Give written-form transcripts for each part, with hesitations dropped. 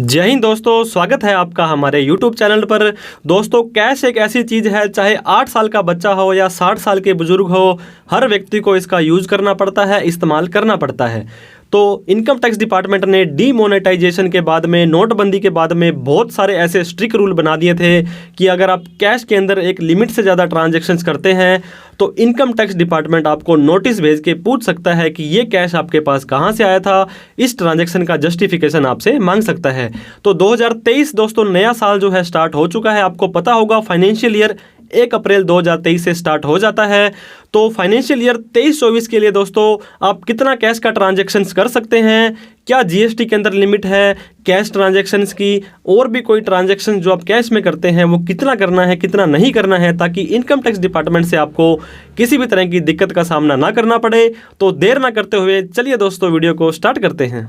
जय हिंद दोस्तों, स्वागत है आपका हमारे YouTube चैनल पर। दोस्तों, कैश एक ऐसी चीज़ है, चाहे 8 साल का बच्चा हो या 60 साल के बुजुर्ग हो, हर व्यक्ति को इसका यूज़ करना पड़ता है, इस्तेमाल करना पड़ता है। तो इनकम टैक्स डिपार्टमेंट ने डीमोनेटाइजेशन के बाद में, नोटबंदी के बाद में बहुत सारे ऐसे स्ट्रिक्ट रूल बना दिए थे कि अगर आप कैश के अंदर एक लिमिट से ज़्यादा ट्रांजैक्शंस करते हैं तो इनकम टैक्स डिपार्टमेंट आपको नोटिस भेज के पूछ सकता है कि ये कैश आपके पास कहाँ से आया था। इस ट्रांजैक्शन का जस्टिफिकेशन आपसे मांग सकता है। तो 2023 दोस्तों, नया साल जो है स्टार्ट हो चुका है। आपको पता होगा फाइनेंशियल ईयर 1 अप्रैल 2023 से स्टार्ट हो जाता है। तो फाइनेंशियल ईयर 23-24 के लिए दोस्तों आप कितना कैश का ट्रांजैक्शंस कर सकते हैं, क्या जीएसटी के अंदर लिमिट है कैश ट्रांजैक्शंस की, और भी कोई ट्रांजैक्शन जो आप कैश में करते हैं वो कितना करना है, कितना नहीं करना है, ताकि इनकम टैक्स डिपार्टमेंट से आपको किसी भी तरह की दिक्कत का सामना ना करना पड़े। तो देर ना करते हुए चलिए दोस्तों वीडियो को स्टार्ट करते हैं।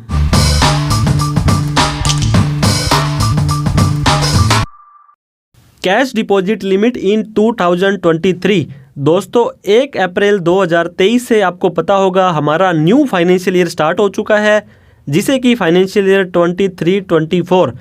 कैश डिपॉजिट लिमिट इन 2023 दोस्तों, 1 अप्रैल 2023 से आपको पता होगा हमारा न्यू फाइनेंशियल ईयर स्टार्ट हो चुका है, जिसे कि फाइनेंशियल ईयर 23-24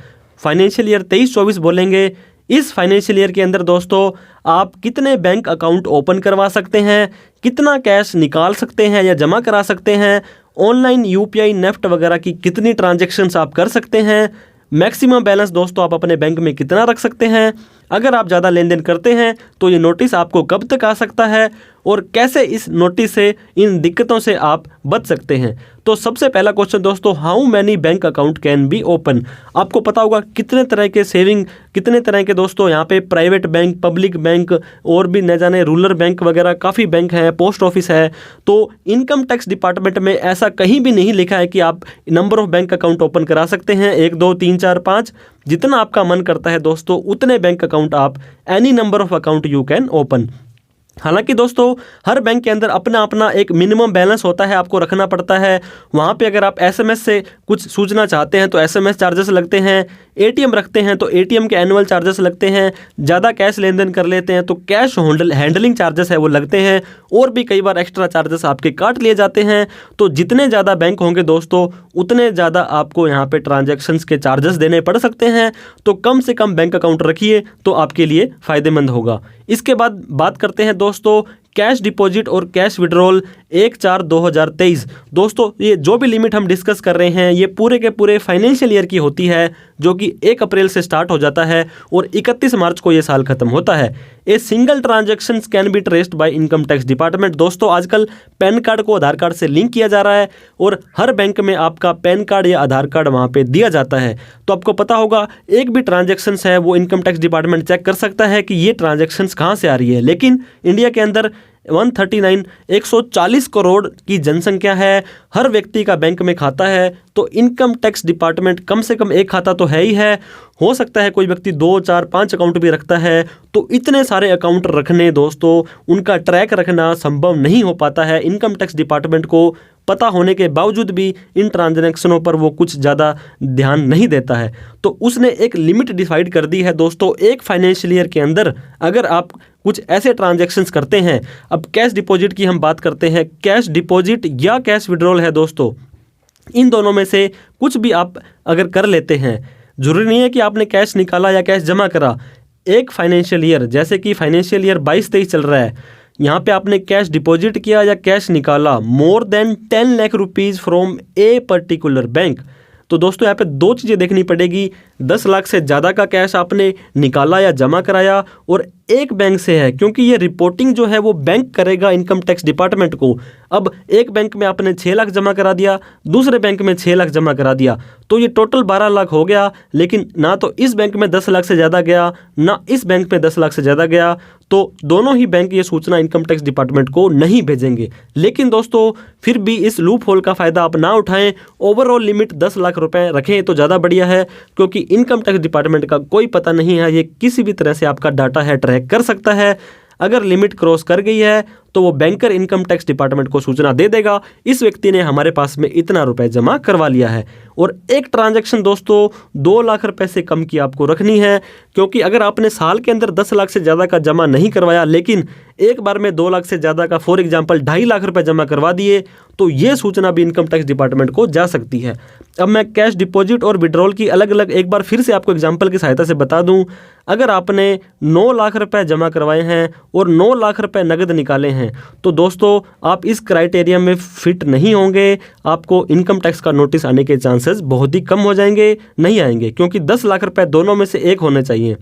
फाइनेंशियल ईयर 23-24 बोलेंगे। इस फाइनेंशियल ईयर के अंदर दोस्तों आप कितने बैंक अकाउंट ओपन करवा सकते हैं, कितना कैश निकाल सकते हैं या जमा करा सकते हैं, ऑनलाइन यूपीआई नेफ्ट वगैरह की कितनी ट्रांजैक्शंस आप कर सकते हैं, मैक्सिमम बैलेंस दोस्तों आप अपने बैंक में कितना रख सकते हैं, अगर आप ज़्यादा लेन देन करते हैं तो ये नोटिस आपको कब तक आ सकता है, और कैसे इस नोटिस से, इन दिक्कतों से आप बच सकते हैं। तो सबसे पहला क्वेश्चन दोस्तों, how many bank account can be open. आपको पता होगा कितने तरह के सेविंग, कितने तरह के दोस्तों यहाँ पे प्राइवेट बैंक, पब्लिक बैंक और भी न जाने रूरल बैंक वगैरह काफ़ी बैंक हैं, पोस्ट ऑफिस है। तो इनकम टैक्स डिपार्टमेंट में ऐसा कहीं भी नहीं लिखा है कि आप number of bank account open करा सकते हैं 1, 2, 3, 4, 5, जितना आपका मन करता है दोस्तों उतने बैंक अकाउंट आप, any number of account you can open. हालांकि दोस्तों हर बैंक के अंदर अपना अपना एक मिनिमम बैलेंस होता है, आपको रखना पड़ता है। वहाँ पे अगर आप एसएमएस से कुछ सूचना चाहते हैं तो एसएमएस चार्जेस लगते हैं, एटीएम रखते हैं तो एटीएम के एनुअल चार्जेस लगते हैं, ज़्यादा कैश लेन देन कर लेते हैं तो कैश हैंडलिंग चार्जेस है वो लगते हैं, और भी कई बार एक्स्ट्रा चार्जेस आपके काट लिए जाते हैं। तो जितने ज़्यादा बैंक होंगे दोस्तों उतने ज़्यादा आपको यहाँ पे ट्रांजैक्शंस के चार्जेस देने पड़ सकते हैं। तो कम से कम बैंक अकाउंट रखिए तो आपके लिए फ़ायदेमंद होगा। इसके बाद बात करते हैं दोस्तों कैश डिपॉजिट और कैश विड्रॉल 1/4/2023। दोस्तों ये जो भी लिमिट हम डिस्कस कर रहे हैं ये पूरे के पूरे फाइनेंशियल ईयर की होती है, जो कि 1 अप्रैल से स्टार्ट हो जाता है और 31 मार्च को ये साल खत्म होता है। A single transactions can be traced by income tax department. दोस्तों आजकल पैन कार्ड को आधार कार्ड से लिंक किया जा रहा है और हर बैंक में आपका पैन कार्ड या आधार कार्ड वहाँ पे दिया जाता है। तो आपको पता होगा एक भी ट्रांजैक्शंस है वो इनकम टैक्स डिपार्टमेंट चेक कर सकता है कि ये ट्रांजैक्शंस कहाँ से आ रही है। लेकिन इंडिया के अंदर 140 करोड़ की जनसंख्या है, हर व्यक्ति का बैंक में खाता है, तो इनकम टैक्स डिपार्टमेंट कम से कम एक खाता तो है ही है। हो सकता है कोई व्यक्ति 2, 4, 5 अकाउंट भी रखता है। तो इतने सारे अकाउंट रखने दोस्तों, उनका ट्रैक रखना संभव नहीं हो पाता है। इनकम टैक्स डिपार्टमेंट को पता होने के बावजूद भी इन ट्रांजैक्शनों पर वो कुछ ज़्यादा ध्यान नहीं देता है। तो उसने एक लिमिट डिसाइड कर दी है दोस्तों, एक फाइनेंशियल ईयर के अंदर अगर आप कुछ ऐसे ट्रांजैक्शंस करते हैं। अब कैश डिपॉजिट की हम बात करते हैं, कैश डिपॉजिट या कैश विड्रॉल है दोस्तों, इन दोनों में से कुछ भी आप अगर कर लेते हैं, जरूरी नहीं है कि आपने कैश निकाला या कैश जमा करा। एक फाइनेंशियल ईयर, जैसे कि फाइनेंशियल ईयर 22-23 चल रहा है, यहाँ पे आपने कैश डिपॉजिट किया या कैश निकाला more than 10 lakh rupees from a particular bank, तो दोस्तों यहाँ पे 2 चीज़ें देखनी पड़ेगी। 10 लाख से ज़्यादा का कैश आपने निकाला या जमा कराया और एक बैंक से है, क्योंकि ये रिपोर्टिंग जो है वो बैंक करेगा इनकम टैक्स डिपार्टमेंट को। अब एक बैंक में आपने 6 लाख जमा करा दिया, दूसरे बैंक में 6 लाख जमा करा दिया, तो ये टोटल 12 लाख हो गया। लेकिन ना तो इस बैंक में 10 लाख से ज़्यादा गया, ना इस बैंक में 10 लाख से ज़्यादा गया, तो दोनों ही बैंक ये सूचना इनकम टैक्स डिपार्टमेंट को नहीं भेजेंगे। लेकिन दोस्तों फिर भी इस लूप होल का फ़ायदा आप ना उठाएं, ओवरऑल लिमिट 10 लाख रुपए रखें तो ज़्यादा बढ़िया है, क्योंकि इनकम टैक्स डिपार्टमेंट का कोई पता नहीं है, ये किसी भी तरह से आपका डाटा है ट्रैक कर सकता है। अगर लिमिट क्रॉस कर गई है तो वो बैंकर इनकम टैक्स डिपार्टमेंट को सूचना दे देगा, इस व्यक्ति ने हमारे पास में इतना रुपए जमा करवा लिया है। और एक ट्रांजैक्शन दोस्तों 2 लाख रुपए से कम की आपको रखनी है, क्योंकि अगर आपने साल के अंदर 10 लाख से ज़्यादा का जमा नहीं करवाया लेकिन एक बार में 2 लाख से ज़्यादा का फॉर एग्जांपल 2.5 लाख रुपए जमा करवा दिए, तो ये सूचना भी इनकम टैक्स डिपार्टमेंट को जा सकती है। अब मैं कैश डिपॉजिट और विड्रॉल की अलग अलग एक बार फिर से आपको एग्जांपल की सहायता से बता दूं। अगर आपने 9 लाख रुपए जमा करवाए हैं और 9 लाख रुपए नगद निकाले हैं, तो दोस्तों आप इस क्राइटेरिया में फिट नहीं होंगे, आपको इनकम टैक्स का नोटिस आने के चांसेस बहुत ही कम हो जाएंगे, नहीं आएंगे, क्योंकि 10 लाख रुपए दोनों में से एक होने चाहिए।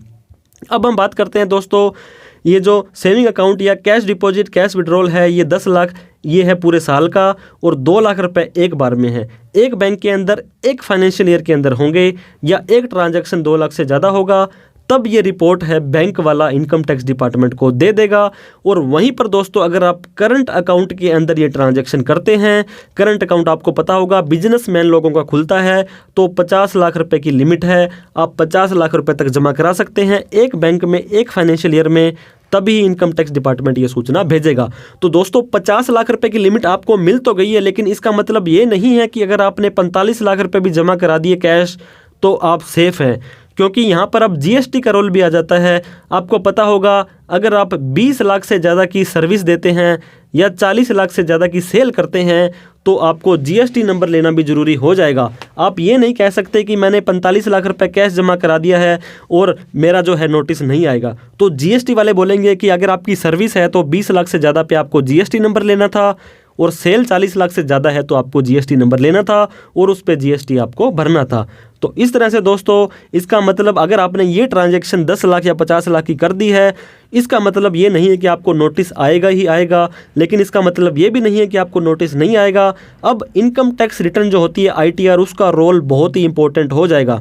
अब हम बात करते हैं दोस्तों, ये जो सेविंग अकाउंट या कैश डिपॉजिट कैश विड्रॉल है, ये 10 लाख ये है पूरे साल का और 2 लाख रुपए एक बार में है। एक बैंक के अंदर एक फाइनेंशियल ईयर के अंदर होंगे या एक ट्रांजैक्शन 2 लाख से ज़्यादा होगा, तब ये रिपोर्ट है बैंक वाला इनकम टैक्स डिपार्टमेंट को दे देगा। और वहीं पर दोस्तों अगर आप करंट अकाउंट के अंदर ये ट्रांजैक्शन करते हैं, करंट अकाउंट आपको पता होगा बिजनेसमैन लोगों का खुलता है, तो 50 लाख रुपए की लिमिट है, आप 50 लाख रुपए तक जमा करा सकते हैं एक बैंक में एक फाइनेंशियल ईयर में, तभी इनकम टैक्स डिपार्टमेंट ये सूचना भेजेगा। तो दोस्तों 50 लाख रुपए की लिमिट आपको मिल तो गई है, लेकिन इसका मतलब ये नहीं है कि अगर आपने 45 लाख रुपए भी जमा करा दिए कैश तो आप सेफ हैं, क्योंकि यहाँ पर अब जीएसटी का रोल भी आ जाता है। आपको पता होगा अगर आप 20 लाख से ज़्यादा की सर्विस देते हैं या 40 लाख से ज़्यादा की सेल करते हैं तो आपको जीएसटी नंबर लेना भी ज़रूरी हो जाएगा। आप ये नहीं कह सकते कि मैंने 45 लाख रुपए कैश जमा करा दिया है और मेरा जो है नोटिस नहीं आएगा। तो जीएसटी वाले बोलेंगे कि अगर आपकी सर्विस है तो 20 लाख से ज़्यादा पे आपको जीएसटी नंबर लेना था और सेल 40 लाख से ज़्यादा है तो आपको जीएसटी नंबर लेना था और उस पर जीएसटी आपको भरना था। तो इस तरह से दोस्तों इसका मतलब अगर आपने ये ट्रांजैक्शन 10 लाख या 50 लाख की कर दी है, इसका मतलब ये नहीं है कि आपको नोटिस आएगा ही आएगा, लेकिन इसका मतलब ये भी नहीं है कि आपको नोटिस नहीं आएगा। अब इनकम टैक्स रिटर्न जो होती है ITR, उसका रोल बहुत ही इंपॉर्टेंट हो जाएगा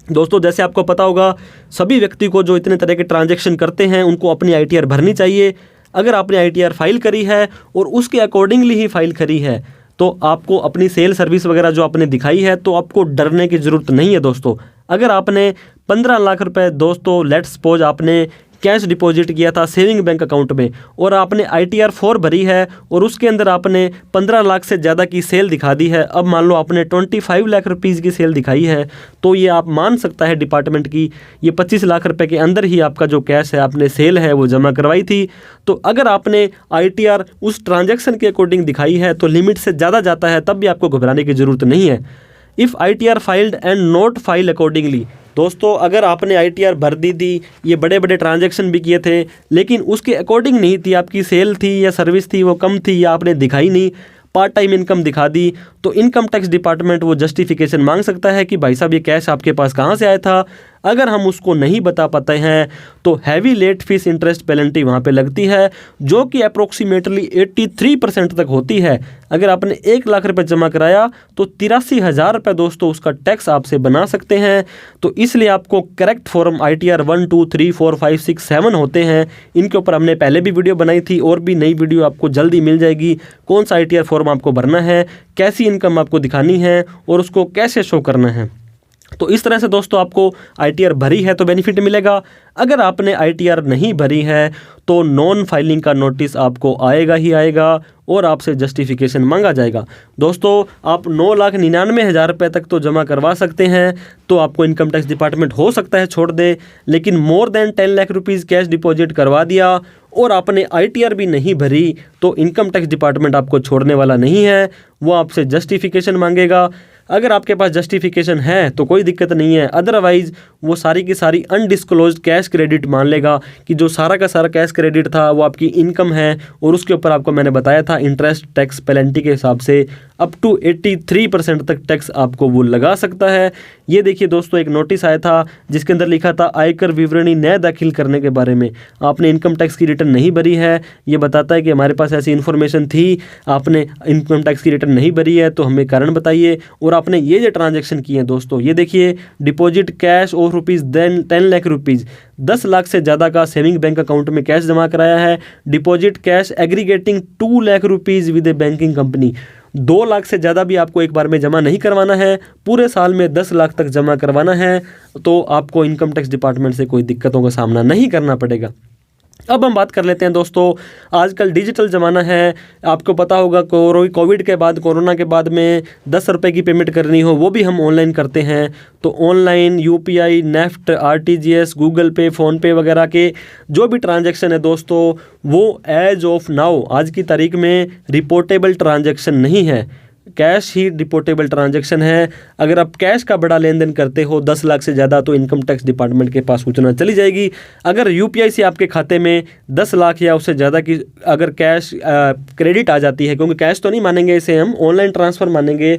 दोस्तों। जैसे आपको पता होगा सभी व्यक्ति को जो इतने तरह के ट्रांजैक्शन करते हैं उनको अपनी ITR भरनी चाहिए। अगर आपने ITR फाइल करी है और उसके अकॉर्डिंगली ही फाइल करी है तो आपको अपनी सेल सर्विस वगैरह जो आपने दिखाई है तो आपको डरने की ज़रूरत नहीं है दोस्तों। अगर आपने 15 लाख रुपए दोस्तों लेट्स सपोज आपने कैश डिपॉजिट किया था सेविंग बैंक अकाउंट में और आपने ITR 4 भरी है और उसके अंदर आपने 15 लाख से ज़्यादा की सेल दिखा दी है, अब मान लो आपने 25 लाख रुपीज़ की सेल दिखाई है, तो ये आप मान सकता है डिपार्टमेंट की ये 25 लाख रुपए के अंदर ही आपका जो कैश है आपने सेल है वो जमा करवाई थी। तो अगर आपने ITR उस ट्रांजैक्शन के अकॉर्डिंग दिखाई है तो लिमिट से ज़्यादा जाता है, तब भी आपको घबराने की ज़रूरत नहीं है। If ITR filed and not file accordingly, दोस्तों अगर आपने ITR भर दी थी, ये बड़े बड़े ट्रांजैक्शन भी किए थे, लेकिन उसके अकॉर्डिंग नहीं थी, आपकी सेल थी या सर्विस थी वो कम थी या आपने दिखाई नहीं, पार्ट टाइम इनकम दिखा दी, तो इनकम टैक्स डिपार्टमेंट वो जस्टिफिकेशन मांग सकता है कि भाई साहब ये कैश आपके पास कहाँ से आया था। अगर हम उसको नहीं बता पाते हैं तो heavy late fees interest penalty वहाँ पे लगती है, जो कि अप्रोक्सीमेटली 83% तक होती है। अगर आपने 1 लाख रुपए जमा कराया तो 83,000 रुपये दोस्तों उसका टैक्स आपसे बना सकते हैं। तो इसलिए आपको करेक्ट फॉर्म ITR 1, 2, 3, 4, 5, 6, 7 होते हैं, इनके ऊपर हमने पहले भी वीडियो बनाई थी और भी नई वीडियो आपको जल्दी मिल जाएगी। कौन सा ITR फॉर्म आपको भरना है, कैसी इनकम आपको दिखानी है और उसको कैसे शो करना है। तो इस तरह से दोस्तों आपको ITR भरी है तो बेनिफिट मिलेगा। अगर आपने ITR नहीं भरी है तो नॉन फाइलिंग का नोटिस आपको आएगा ही आएगा और आपसे जस्टिफिकेशन मांगा जाएगा। दोस्तों आप 9,99,000 रुपये तक तो जमा करवा सकते हैं तो आपको इनकम टैक्स डिपार्टमेंट हो सकता है छोड़ दे, लेकिन more than 10 lakh rupees cash deposit करवा दिया और आपने ITR भी नहीं भरी तो इनकम टैक्स डिपार्टमेंट आपको छोड़ने वाला नहीं है, वो आपसे जस्टिफिकेशन मांगेगा। अगर आपके पास जस्टिफिकेशन है तो कोई दिक्कत नहीं है, अदरवाइज़ वो सारी की सारी अनडिस्क्लोज्ड कैश क्रेडिट मान लेगा कि जो सारा का सारा कैश क्रेडिट था वो आपकी इनकम है और उसके ऊपर आपको मैंने बताया था इंटरेस्ट टैक्स पेनल्टी के हिसाब से अप टू 83% तक टैक्स आपको वो लगा सकता है। ये देखिए दोस्तों एक नोटिस आया था जिसके अंदर लिखा था आयकर विवरणी न दाखिल करने के बारे में। आपने इनकम टैक्स की रिटर्न नहीं भरी है, ये बताता है कि हमारे पास ऐसी इन्फॉर्मेशन थी, आपने इनकम टैक्स की रिटर्न नहीं भरी है तो हमें कारण बताइए। और आपने ये जो ट्रांजैक्शन किए हैं दोस्तों, ये देखिए डिपॉजिट कैश और ₹10 लाख रुपीज़, 10 लाख से ज़्यादा का सेविंग बैंक अकाउंट में कैश जमा कराया है। Deposit cash aggregating 2 lakh rupees with A banking company, 2 lakh से ज़्यादा भी आपको एक बार में जमा नहीं करवाना है, पूरे साल में 10 लाख तक जमा करवाना है तो आपको इनकम टैक्स डिपार्टमेंट से कोई दिक्कतों का सामना नहीं करना पड़ेगा। अब हम बात कर लेते हैं दोस्तों, आजकल डिजिटल ज़माना है। आपको पता होगा कोविड के बाद, कोरोना के बाद में 10 रुपये की पेमेंट करनी हो वो भी हम ऑनलाइन करते हैं। तो online UPI, NEFT, RTGS, Google पे, फ़ोनपे वगैरह के जो भी ट्रांजैक्शन है दोस्तों, वो एज ऑफ नाउ, आज की तारीख में रिपोर्टेबल ट्रांजैक्शन नहीं है। कैश ही रिपोर्टेबल ट्रांजैक्शन है। अगर आप कैश का बड़ा लेन देन करते हो 10 लाख से ज़्यादा, तो इनकम टैक्स डिपार्टमेंट के पास सूचना चली जाएगी। अगर यूपीआई से आपके खाते में 10 लाख या उससे ज़्यादा की अगर कैश क्रेडिट आ जाती है, क्योंकि कैश तो नहीं मानेंगे, इसे हम ऑनलाइन ट्रांसफ़र मानेंगे,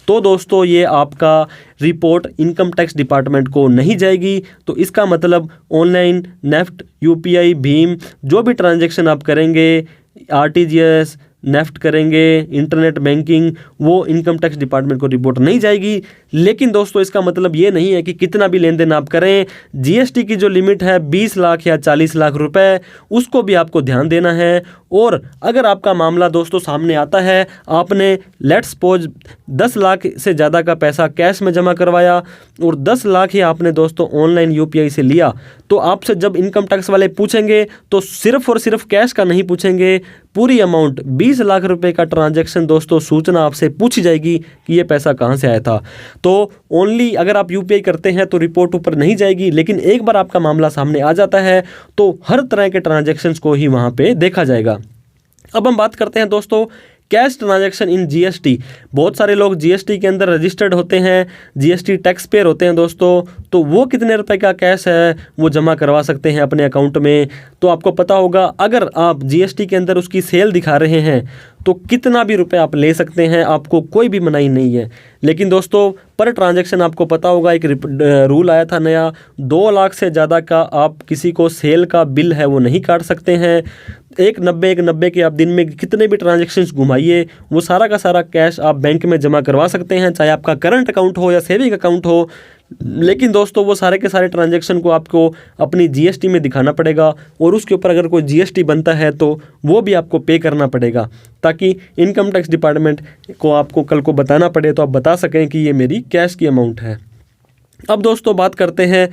तो दोस्तों ये आपका रिपोर्ट इनकम टैक्स डिपार्टमेंट को नहीं जाएगी। तो इसका मतलब ऑनलाइन, नेफ्ट, यूपीआई, भीम, जो भी ट्रांजैक्शन आप करेंगे, आरटीजीएस, नेफ्ट करेंगे, इंटरनेट बैंकिंग, वो इनकम टैक्स डिपार्टमेंट को रिपोर्ट नहीं जाएगी। लेकिन दोस्तों इसका मतलब ये नहीं है कि कितना भी लेन देन आप करें, जीएसटी की जो लिमिट है 20 लाख या 40 लाख रुपए, उसको भी आपको ध्यान देना है। और अगर आपका मामला दोस्तों सामने आता है, आपने लेट्स सपोज 10 लाख से ज़्यादा का पैसा कैश में जमा करवाया और 10 लाख ही आपने दोस्तों ऑनलाइन यूपीआई से लिया, तो आपसे जब इनकम टैक्स वाले पूछेंगे तो सिर्फ और सिर्फ कैश का नहीं पूछेंगे, पूरी अमाउंट 20 लाख रुपए का ट्रांजैक्शन दोस्तों सूचना आपसे पूछी जाएगी कि ये पैसा कहाँ से आया था। तो ओनली अगर आप यूपीआई करते हैं तो रिपोर्ट ऊपर नहीं जाएगी, लेकिन एक बार आपका मामला सामने आ जाता है तो हर तरह के ट्रांजैक्शंस को ही वहाँ पे देखा जाएगा। अब हम बात करते हैं दोस्तों कैश ट्रांजैक्शन इन जीएसटी। बहुत सारे लोग जीएसटी के अंदर रजिस्टर्ड होते हैं, जीएसटी टैक्स पेयर होते हैं दोस्तों, तो वो कितने रुपए का कैश है वो जमा करवा सकते हैं अपने अकाउंट में। तो आपको पता होगा, अगर आप जीएसटी के अंदर उसकी सेल दिखा रहे हैं तो कितना भी रुपए आप ले सकते हैं, आपको कोई भी मनाही नहीं है। लेकिन दोस्तों पर ट्रांजैक्शन आपको पता होगा एक रूल आया था नया, 2 लाख से ज़्यादा का आप किसी को सेल का बिल है वो नहीं काट सकते हैं। 190 के आप दिन में कितने भी ट्रांजैक्शंस घुमाइए, वो सारा का सारा कैश आप बैंक में जमा करवा सकते हैं, चाहे आपका करंट अकाउंट हो या सेविंग अकाउंट हो। लेकिन दोस्तों वो सारे के सारे ट्रांजैक्शन को आपको अपनी जीएसटी में दिखाना पड़ेगा, और उसके ऊपर अगर कोई जीएसटी बनता है तो वो भी आपको पे करना पड़ेगा, ताकि इनकम टैक्स डिपार्टमेंट को आपको कल को बताना पड़े तो आप बता सकें कि ये मेरी कैश की अमाउंट है। अब दोस्तों बात करते हैं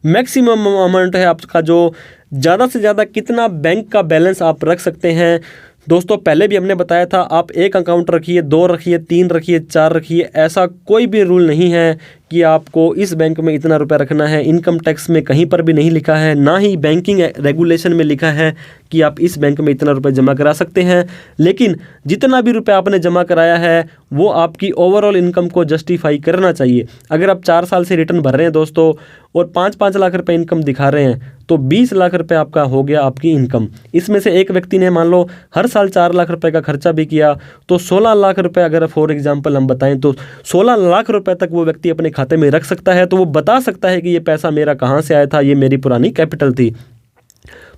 मैक्सिमम अमाउंट है आपका, जो ज़्यादा से ज़्यादा कितना बैंक का बैलेंस आप रख सकते हैं। दोस्तों पहले भी हमने बताया था, आप 1 अकाउंट रखिए, 2 रखिए, 3 रखिए, 4 रखिए, ऐसा कोई भी रूल नहीं है कि आपको इस बैंक में इतना रुपया रखना है। इनकम टैक्स में कहीं पर भी नहीं लिखा है, ना ही बैंकिंग रेगुलेशन में लिखा है कि आप इस बैंक में इतना रुपया जमा करा सकते हैं। लेकिन जितना भी रुपया आपने जमा कराया है वो आपकी ओवरऑल इनकम को जस्टिफाई करना चाहिए। अगर आप 4 साल से रिटर्न भर रहे हैं दोस्तों और 5-5 लाख रुपए इनकम दिखा रहे हैं, तो 20 लाख रुपए आपका हो गया आपकी इनकम। इसमें से एक व्यक्ति ने मान लो हर साल 4 लाख रुपए का खर्चा भी किया, तो 16 लाख रुपए अगर फॉर एग्जांपल हम बताएं तो 16 लाख रुपए तक वो व्यक्ति अपने खाते में रख सकता है। तो वो बता सकता है कि ये पैसा मेरा कहाँ से आया था, ये मेरी पुरानी कैपिटल थी।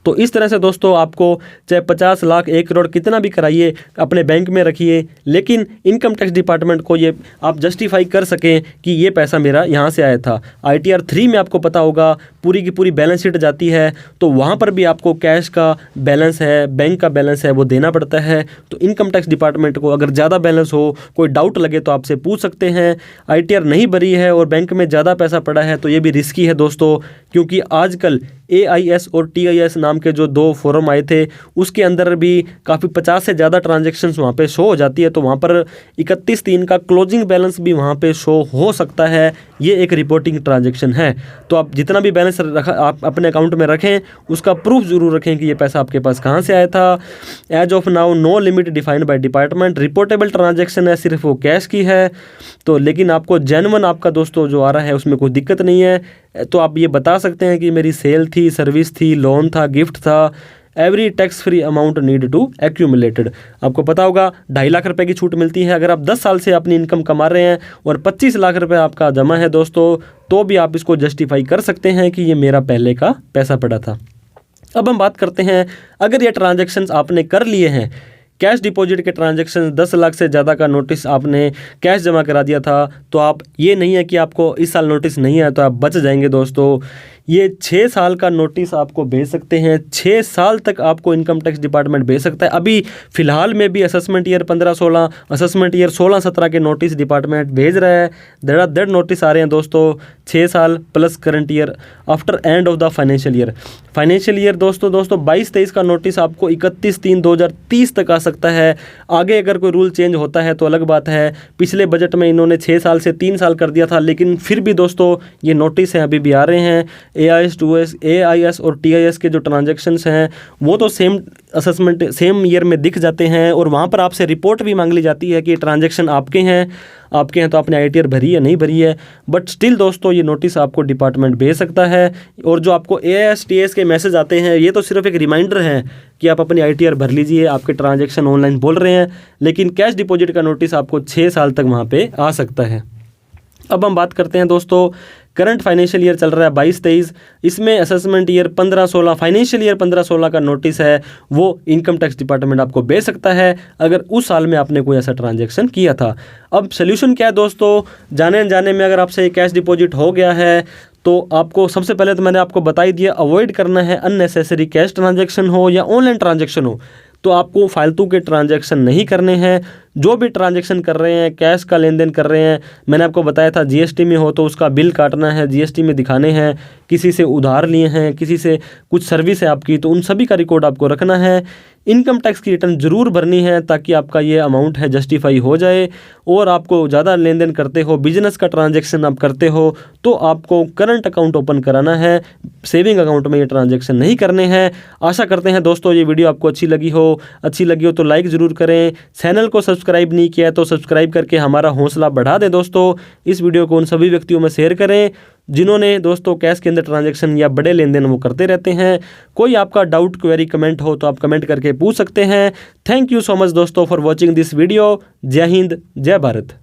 तो इस तरह से दोस्तों आपको चाहे 50 लाख, 1 करोड़ कितना भी कराइए अपने बैंक में रखिए, लेकिन इनकम टैक्स डिपार्टमेंट को ये आप जस्टिफाई कर सकें कि ये पैसा मेरा यहाँ से आया था। ITR 3 में आपको पता होगा पूरी की पूरी बैलेंस शीट जाती है, तो वहाँ पर भी आपको कैश का बैलेंस है, बैंक का बैलेंस है, वो देना पड़ता है। तो इनकम टैक्स डिपार्टमेंट को अगर ज़्यादा बैलेंस हो, कोई डाउट लगे तो आपसे पूछ सकते हैं। ITR नहीं भरी है और बैंक में ज़्यादा पैसा पड़ा है तो ये भी रिस्की है दोस्तों, क्योंकि आजकल AIS और TIS नाम के जो 2 फॉर्म आए थे उसके अंदर भी काफ़ी 50 से ज़्यादा ट्रांजैक्शंस वहाँ पे शो हो जाती है। तो वहाँ पर 31/3 का क्लोजिंग बैलेंस भी वहाँ पे शो हो सकता है। ये एक रिपोर्टिंग ट्रांजैक्शन है। तो आप जितना भी बैलेंस आप अपने अकाउंट में रखें उसका प्रूफ ज़रूर रखें कि ये पैसा आपके पास कहाँ से आया था। As of now no limit defined by department. Reportable transaction है, सिर्फ वो कैश की है। तो लेकिन आपको जेन्युइन आपका दोस्तों जो आ रहा है उसमें कोई दिक्कत नहीं है, तो आप ये बता सकते हैं कि मेरी सेल थी, सर्विस थी, लोन था, गिफ्ट था। Every tax free amount need to accumulated. आपको पता होगा 2.5 लाख रुपए की छूट मिलती है अगर आप 10 साल से अपनी इनकम कमा रहे हैं और 25 लाख रुपए आपका जमा है दोस्तों, तो भी आप इसको जस्टिफाई कर सकते हैं कि ये मेरा पहले का पैसा पड़ा था। अब हम बात करते हैं, अगर ये ट्रांजैक्शंस आपने कर लिए हैं, कैश डिपॉजिट के ट्रांजैक्शन 10 लाख से ज़्यादा का नोटिस आपने कैश जमा करा दिया था, तो आप ये नहीं है कि आपको इस साल नोटिस नहीं आया तो आप बच जाएंगे दोस्तों। ये 6 साल का नोटिस आपको भेज सकते हैं, 6 साल तक आपको इनकम टैक्स डिपार्टमेंट भेज सकता है। अभी फ़िलहाल में भी असेसमेंट ईयर 15-16, असेसमेंट ईयर 16-17 के नोटिस डिपार्टमेंट भेज रहा है। धड़ाधड़ नोटिस आ रहे हैं दोस्तों, 6 साल plus current year after end of the financial year दोस्तों 22-23 का नोटिस आपको 31/3/2030 तक आ सकता है। आगे अगर कोई रूल चेंज होता है तो अलग बात है। पिछले बजट में इन्होंने 6 साल से 3 साल कर दिया था, लेकिन फिर भी दोस्तों ये नोटिस हैं, अभी भी आ रहे हैं। AIS और TIS के जो ट्रांजैक्शंस हैं वो तो सेम असेसमेंट सेम ईयर में दिख जाते हैं, और वहाँ पर आपसे रिपोर्ट भी मांग ली जाती है कि ट्रांजैक्शन आपके हैं तो आपने ITR भरी या नहीं भरी है। बट स्टिल दोस्तों ये नोटिस आपको डिपार्टमेंट भेज सकता है। और जो आपको AIS TIS के मैसेज आते हैं ये तो सिर्फ एक रिमाइंडर है कि आप अपनी ITR भर लीजिए, आपके ट्रांजैक्शन ऑनलाइन बोल रहे हैं, लेकिन कैश डिपॉजिट का नोटिस आपको 6 साल तक वहाँ पे आ सकता है। अब हम बात करते हैं दोस्तों, करंट फाइनेंशियल ईयर चल रहा है 22-23, इसमें असेसमेंट ईयर 15-16 फाइनेंशियल ईयर 15-16 का नोटिस है वो इनकम टैक्स डिपार्टमेंट आपको भेज सकता है अगर उस साल में आपने कोई ऐसा ट्रांजैक्शन किया था। अब सोल्यूशन क्या है दोस्तों, जाने अनजाने में अगर आपसे कैश डिपॉजिट हो गया है तो आपको सबसे पहले तो मैंने आपको बता ही दिया, अवॉइड करना है अननेसेसरी कैश ट्रांजैक्शन हो या ऑनलाइन ट्रांजैक्शन हो, तो आपको फालतू के ट्रांजैक्शन नहीं करने हैं। जो भी ट्रांजैक्शन कर रहे हैं, कैश का लेन देन कर रहे हैं, मैंने आपको बताया था GST में हो तो उसका बिल काटना है, GST में दिखाने हैं, किसी से उधार लिए हैं, किसी से कुछ सर्विस है आपकी, तो उन सभी का रिकॉर्ड आपको रखना है। इनकम टैक्स की रिटर्न ज़रूर भरनी है ताकि आपका ये अमाउंट है जस्टिफाई हो जाए। और आपको ज़्यादा लेन देन करते हो, बिजनेस का ट्रांजैक्शन आप करते हो, तो आपको करंट अकाउंट ओपन कराना है, सेविंग अकाउंट में ये ट्रांजैक्शन नहीं करने हैं। आशा करते हैं दोस्तों ये वीडियो आपको अच्छी लगी हो तो लाइक ज़रूर करें। चैनल को सब्सक्राइब नहीं किया है तो सब्सक्राइब करके हमारा हौसला बढ़ा दें दोस्तों। इस वीडियो को उन सभी व्यक्तियों में शेयर करें जिन्होंने दोस्तों कैश के अंदर ट्रांजैक्शन या बड़े लेन देन वो करते रहते हैं। कोई आपका डाउट क्वेरी कमेंट हो तो आप कमेंट करके पूछ सकते हैं। थैंक यू सो मच दोस्तों फॉर वॉचिंग दिस वीडियो। जय हिंद, जय भारत।